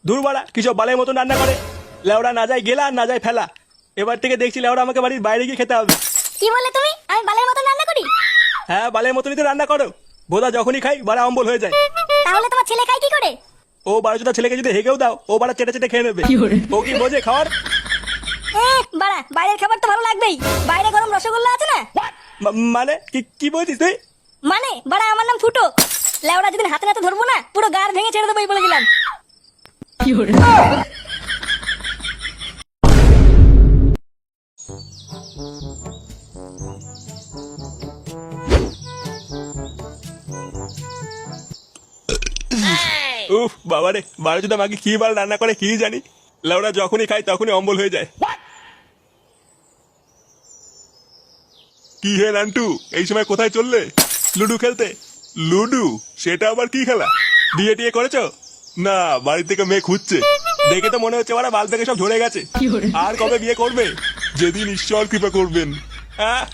দূর বাড়া কিছু বালের মতন রান্না করে। লেওড়া না যায় গেলা আর না যায় ফেলা। এবার থেকে দেখছি লেওড়া আমাকে বাড়ির বাইরে গিয়ে খেতে হবে। কি বললে তুমি? আমি বালের মতন রান্না করি? হ্যাঁ বালের মতনই তো রান্না করো। বোধা যখনই খাই বাড়া অম্বল হয়ে যায়। তাহলে তোমার ছেলে খায় কি করে? ও বারোচোদা ছেলেকে যদি হেগেও দাও ও বাড়া চেটে চেটে খেয়ে নেবে। ও কি বোঝে খাওয়ার? বাড়া বাইরের খাবার তো ভালো লাগবেই। বাইরে গরম রসগোল্লা আছে না? মানে কি কি বলছিস তুই? মানে বাড়া আমার নাম ফুটো। লেওড়া যেদিন হাতে নাতে ধরবো না পুরো গাড় ভেঙে ছেড়ে দেবো বলে দিলাম। উফ বাবারে বারোচোদা মাকে কি বাল রান্না করে কি জানি। লেওড়া যখনই খাই তখনই অম্বল হয়ে যায়। কি হে নান্টু এই সময় কোথায় চললে? লুডু খেলতে? লুডু? সেটা আবার কি খেলা? বিয়ে টিয়ে করেছো? না বাড়ি থেকে মেয়ে খুঁজছে। দেখে তো মনে হচ্ছে ওরা বাল থেকে সব ঝরে গেছে। আর কবে বিয়ে করবে? যেদিন ঈশ্বর কৃপা করবেন।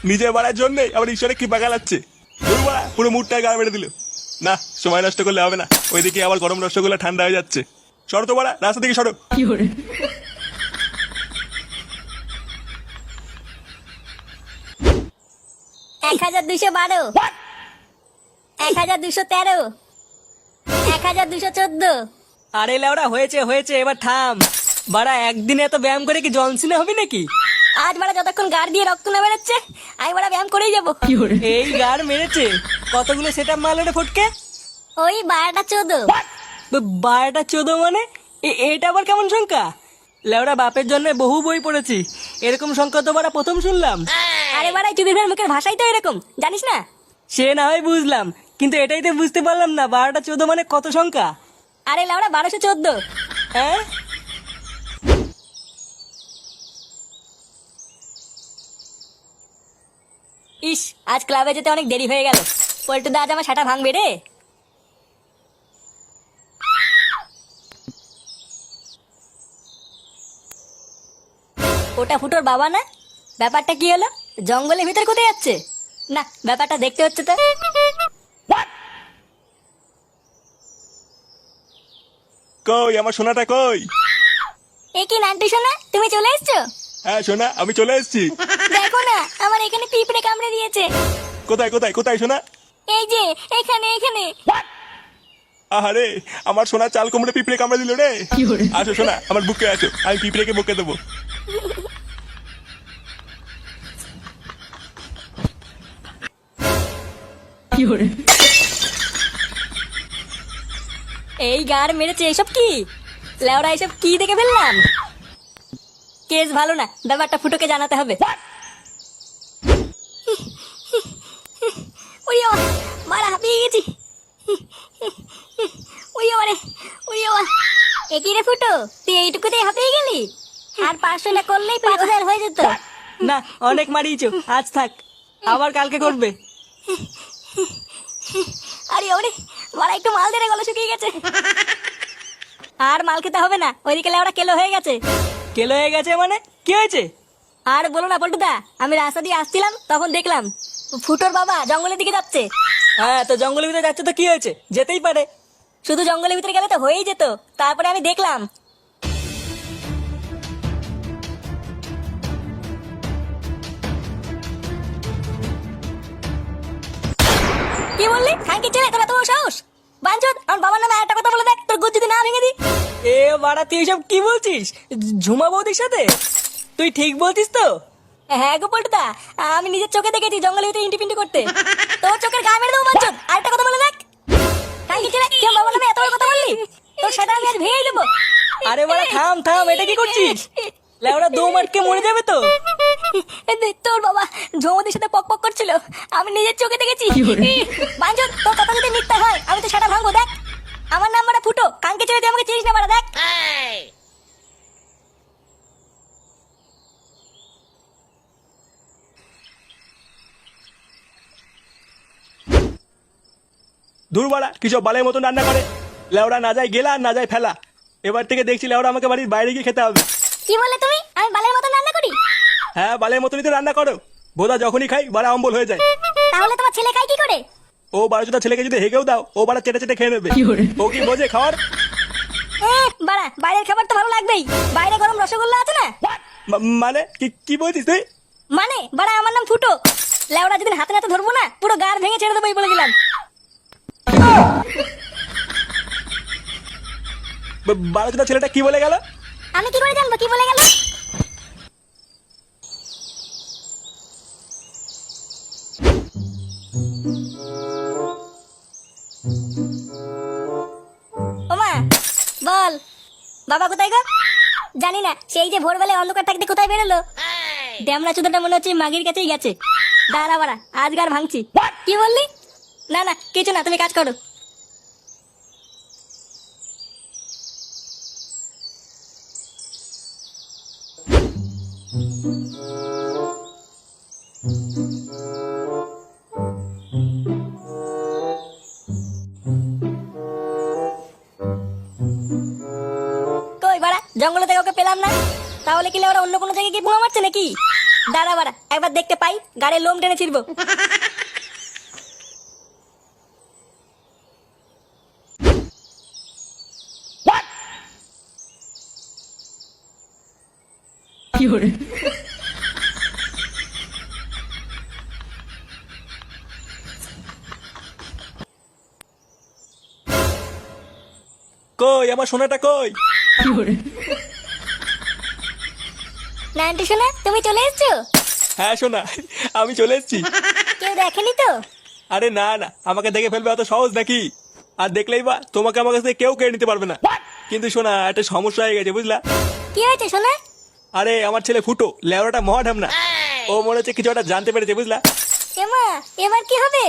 নিজের বাড়ার জন্যে আবার ঈশ্বরের কৃপা গালাচ্ছে। পুরো মুডটাই গা মেরে দিল। না সময় নষ্ট করলে হবে না। ওইদিকে আবার গরম রসগোল্লা ঠান্ডা হয়ে যাচ্ছে। সরো তো বাড়া রাস্তা থেকে সরো। 1212, 1213, 1214। আরে লেওড়া হয়েছে হয়েছে এবার থাম। বাড়া একদিনে এত ব্যায়াম করে কি জনসিনে হবে নাকি? আজ বাড়া যতক্ষণ গাড় দিয়ে রক্ত না বেরোচ্ছে আমি বাড়া ব্যায়াম করেই যাবো। এই গার মেরেছে? কতগুলো সেট আপ মারলো রে ফটকে? ওই 12টা 14। 12টা 14 মানে? এটা আবার কেমন সংখ্যা? লেওড়া বাপের জন্য বহু বই পড়েছি, এরকম সংখ্যা তো বাড়া প্রথম শুনলাম। আরে বাড়া চুদির ভাইয়ের মুখের ভাষাই তো এরকম, জানিস না? সে না হয় বুঝলাম, কিন্তু এটাই তো বুঝতে পারলাম না 12টা 14 মানে কত সংখ্যা? আরে লাউড়া 1214। হ্যাঁ ইস আজ ক্লাবে যেতে অনেক দেরি হয়ে গেল। পল্টু দা আজ আমার সাটা ভাঙবে রে। ওটা ফুটোর বাবা না? ব্যাপারটা কি হলো? জঙ্গলের ভিতর কোথায় যাচ্ছে? না ব্যাপারটা দেখতে হচ্ছে তো। কই আমার সোনাটা কই? এ কি নান্টু সোনা, তুমি চলে এসছো? হ্যাঁ সোনা আমি চলে এসেছি। দেখো না আমার এখানে পিঁপড়ে কামড়ে দিয়েছে। কোথায় কোথায় কোথায় সোনা? এই যে এখানে এখানে। আহারে আমার সোনা চাল কুমড়ে পিঁপড়ে কামড়ে দিল রে। আসো সোনা আমার বুকে আসো, আমি পিঁপড়েকে বুকে দেবো। এই গার মেরেছে, এসব কি লেওরা? এসব কি দেখে ফেললাম? কেস ভালো না, ব্যাপারটা ফুটোকে জানাতে হবে। ওই মারা হাঁপিয়ে গেছি। ওই আমারে ওই আমার একই রে ফুটো, তুই এইটুকুতেই হাঁপিয়ে গেলি? আর 500 না করলেই 5000 হয়ে যেত। না অনেক মারিয়েছো, আজ থাক, আবার কালকে করবে। আরে ওরে মারা একটু মাল দে রে, গলা শুকিয়ে গেছে। আর মাল খেতে হবে না, ওইদিকে লেওরা কেলো হয়ে গেছে। কেলো হয়ে গেছে মানে কি হয়েছে? আর বলো না পল্টুদা, আমি রাস্তা দিয়ে আসছিলাম তখন দেখলাম ফুটোর বাবা জঙ্গলের দিকে যাচ্ছে। হ্যাঁ তো জঙ্গলের ভিতরে যাচ্ছে তো কি হয়েছে, যেতেই পারে। শুধু জঙ্গলের ভিতরে গেলে তো হয়েই যেত, তারপরে আমি দেখলাম। কি বললি? খানকি ছেলে, তোর এত বড় সাহস? বাঞ্চোদ, আমার বাবার নামে একটা কথা বলে দেখ, তোর গুজ যদি না ভেঙে দি। এ বাড়া তুই এসব কি বলছিস? ঝুমা বৌদির সাথে? তুই ঠিক বলছিস তো? হ্যাঁ গো পল্টুদা, আমি নিজের চোখে দেখেছি জঙ্গলের ভিতরে ইন্টিপিন্টি করতে। তোর চোখের গায়ে মেরে দেবো বাঞ্চোদ, আরেকটা কথা বলে দেখ। খানকি ছেলে, তুই আমার বাবার নামে এত বড় কথা বললি, তোর সেটা আমি আজ ভেঙে দেবো। আরে বাড়া থাম থাম, এটা কি করছিস? লেওড়া দম আটকে মরে যাবে তো। তোর বাবা ঝৌমতির সাথে পক পক করছিল, আমি নিজের চোখে দেখেছি। বাঞ্চোদ, তোর কথা যদি মিথ্যা হয় আমি তো সেটা ভাঙবো। দেখ আমার নাম মারা ফুটো, কানকে ছেড়ে তুই আমাকে চিনিস না মারা। দেখ দূর বাড়া কিছু বালের মতন রান্না করে। লেওড়া না যায় গেলা আর না যায় ফেলা। এবার থেকে দেখছি লেওড়া আমাকে বাড়ির বাইরে গিয়ে খেতে হবে। কি বললে তুমি? আমি বালের মতন রান্না করি? হ্যাঁ বালের মতনই তো রান্না করো। বোধা যখনই খাই বাড়া অম্বল হয়ে যায়। তাহলে তোমার ছেলে খায় কি করে? ও বারোচোদা ছেলেকে যদি হেগেও দাও ও বাড়া চেটে চেটে খেয়ে নেবে। ও কি বোঝে খাওয়ার? বাড়া বাইরের খাবার তো ভালো লাগবেই। বাইরে গরম রসগোল্লা আছে না? মানে কি কি বলছিস তুই? মানে বাড়া আমার নাম ফুটো। লেওরা যেদিন হাতে নাতে ধরবো না, পুরো গাড় ভেঙে ছেড়ে দেবো এই বলে দিলাম। বারোটা ছেলেটা কি বলে গেল? আমি কি করে জানবো কি বলে গেল? ওমা বল, বাবা কোথায় গো? জানি না, সেই যে ভোরবেলায় অন্ধকার থাকতে কোথায় বেরোলো। ড্যামরা চুদাটা মনে হচ্ছে মাগির কাছেই গেছে। দাঁড়া বাড়া, আজ গার ভাঙছি। কি বললি? না না কিছু না, তুমি কাজ করো। কই বাড়া, জঙ্গলে থেকে ওকে পেলাম না। তাহলে কি ওরা অন্য কোনো জায়গায় গিয়ে বোমা মারছে নাকি? দাঁড়া বাড়া, একবার দেখতে পাই, গাড়ির লোম টেনে ছিড়বো। কই আমার সোনাটা কই? নান্টু শোনা, তুমি চলে এসছো? হ্যাঁ সোনা, আমি চলে এসেছি। কেউ দেখেনি তো? আরে না না, আমাকে দেখে ফেলবে অত সহজ নাকি? আর দেখলেই বা তোমাকে আমার কাছ থেকে কেউ কেড়ে নিতে পারবে না। কিন্তু শোনা, একটা সমস্যা হয়ে গেছে বুঝলা? কি হয়েছে শোনা? আরে আমার ছেলে ফুটো লেওড়াটা মহা ঢামনা। ও মনে হচ্ছে কিছু একটা জানতে পেরেছে বুঝলা? এমা, এবার কি হবে?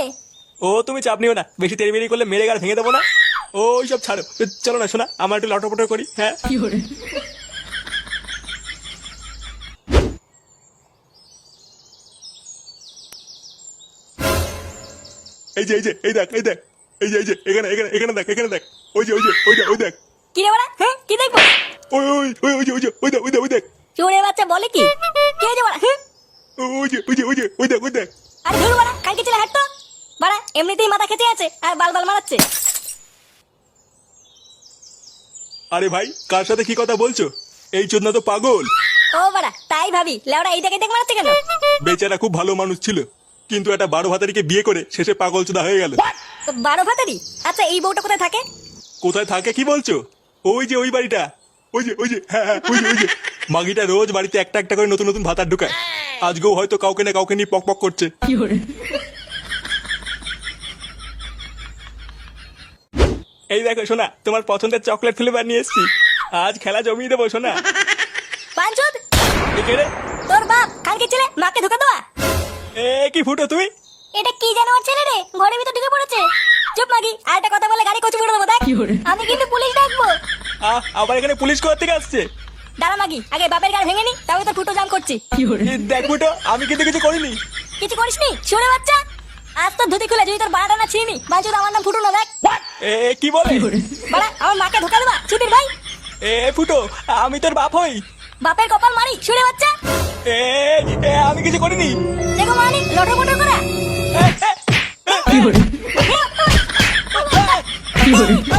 ও তুমি চাপ নিও না, বেশি তেড়িবেড়ি করলে মেরে গাড় ভেঙে দেবো না। ওই সব ছাড়ো, চলো না শোনা, আমার একটু লটপটো করি। হ্যাঁ এই যে এই যে এই দেখ এই দেখ, এই যে এই যে এখানে এখানে এখানে দেখ, এখানে দেখ, ওই যে ওই যে ওই যে ওই দেখ, কি রে বাড়া, হ্যাঁ কি দেখবো? ওই ওই ওই ওই যে ওই যে ওই দেখ ওই দেখ ওই দেখ, চোরের বাচ্চা বলে কি? কে যে বাড়া, হ্যাঁ? ওই যে ওই যে ওই যে ওই দেখ ওই দেখ। আরে ধুর বাড়া, কালকে ছেলে হাঁটতো। বাড়া এমনিতেই মাথা খেতে আছে আর বাল বাল মারাচ্ছে। আরে ভাই, কার সাথে কি কথা বলছো? এই চোদনা তো পাগল। ও বাড়া, তাই ভাবি লেওরা এই দেখে দেখ মারাচ্ছে কেন? বেচারা খুব ভালো মানুষ ছিল, কিন্তু একটা 12 ভাতারিকে বিয়ে করে শেষে পাগল চোদা হয়ে গেল। তো 12 ভাতারি? আচ্ছা এই বউটা কোথায় থাকে? কোথায় থাকে কি বলছো? ওই যে ওই বাড়িটা, ওই যে ওই যে হ্যাঁ হ্যাঁ ওই যে ওই যে। মাগিটা রোজ বাড়িতে একটা একটা করে নতুন নতুন ভাতার ঢুকায়। আজকেও হয়তো কাউকে না কাউকে নিয়ে পক পক করছে। এই দেখো সোনা, তোমার পছন্দের চকলেট ফ্লেভার নিয়ে এসেছি। আজ খেলা জমিয়ে দেবো সোনা। পাঁচুদ, এ কে রে? তোর বাপ কালকে ছেলে মাকে ধোকা দেওয়া। এ কি ফুটো তুই? এটা কি জানো ওর ছেলে রে, ঘরের ভিতর ঢুকে পড়েছে। চুপ মাগি, আর একটা কথা বলে গাড়ি কচু করে দেবো দেখ। আমি কিন্তু পুলিশ ডাকবো। আবার এখানে পুলিশ কোথা থেকে আসছে? দাঁড়া মাগি, আগে বাপের গাড়ি ভেঙে নি, তবে তো ফুটো জাম করছি। দেখ ফুটো, আমি কিন্তু কিছু করিনি। কিছু করিসনি শুনে বাচ্চা? আজ তো ধুতি খুলে যদি তোর বাড়াটা না ছিঁড়ি, বাঞ্চুদ আমার নাম ফুটো না দেখ। এ কি বলে? বাড়া আমার মাকে ধোকা দেবা ছুটির ভাই। এ ফুটো, আমি তোর বাপ হই। বাপের কপাল মারি শুনে বাচ্চা। এ এ, আমি কিছু করিনি। দেখো মানি লটর পটর করা। এ, এ, এ, এ,